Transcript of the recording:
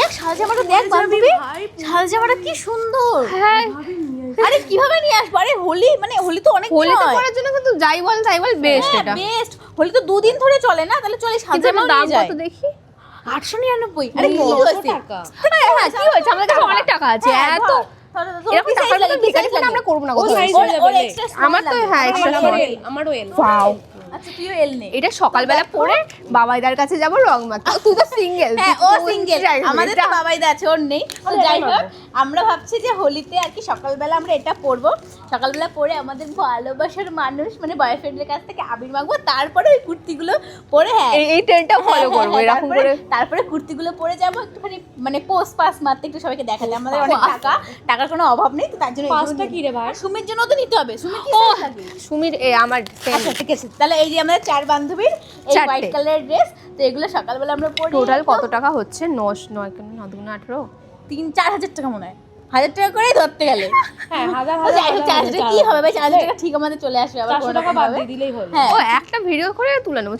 দেখ শাল জামাটা, দেখ বান্ধবী শাল জামাটা কি সুন্দর। হ্যাঁ আরে কিভাবে নিয়ে আসবো? আরে হোলি মানে হোলি তো অনেক হোলিতে পরার জন্য কিন্তু যাই বল বেস্ট এটা। বেস্ট, হোলি তো 2 দিন ধরে চলে না, তাহলে চলে শাল কিন্তু জামা এটার দাম নিয়ে যায়। কত দেখি? 899। আরে কি 900 হয়েছে? টাকা। হ্যাঁ কি হয়েছে, আমাদের কাছে অনেক টাকা আছে। এত এরকম টাকার মতো ভিখারি কিন্তু আমরা করবো না ও কোথাও। size ওর হয়ে যাবে। extra small আমার তো লাগবে। হ্যাঁ extra আমারও small। এল, আমারও এল। Wow! আচ্ছা তুইও এল নে। এটা সকালবেলা পরে বাবাইদার কাছে যাব রং মাখতে। তুই তো সিঙ্গেল। হ্যাঁ ও সিঙ্গেল, আমাদের তো বাবাইদা আছে, ওর নেই। তো যাই হোক আমরা ভাবছি যে হোলিতে আর কি সকালবেলা আমরা এটা পরবো, সকালবেলা পরে আমাদের ভালোবাসার মানুষ মানে বয়ফ্রেন্ডের কাছ থেকে আবির মাগবো, তারপরে ওই কুর্তিগুলো পরে হ্যাঁ এই ট্রেন্ডটা ফলো করবো এরকম করে। তারপরে কুর্তিগুলো পরে যাবো একটুখানি মানে পোস্ট পাস মারতে, একটু সবাইকে দেখাতে আমাদের অনেক টাকার কোনো অভাব নেই, তো তার জন্য পাঁচটা কি রে ভাই? সুমির জন্য তো নিতে হবে। সুমির কি ও size লাগে? সুমির আমার আচ্ছা ঠিক আছে, তাহলে এই যে আমাদের 4 বান্ধবীর এই চারটে। হোয়াইট কালারের ড্রেস, তো এগুলো সকালবেলা আমরা পরি। টোটাল কত টাকা হচ্ছে? 9 কেন 9 18 3-4 হাজার টাকা মনে হয়, 1000 টাকা করেই ধরতে গেলে। হ্যাঁ, হাজার ও যাই হোক, 4 হাজার কি হবে ভাই, 4 হাজার টাকা ঠিক আমাদের চলে আসবে আবার 400 কোনো টাকা রকম বাদ ভাবে। দিয়ে দিলেই হলো। হ্যাঁ ও একটা ভিডিও করে তুলে নেবো,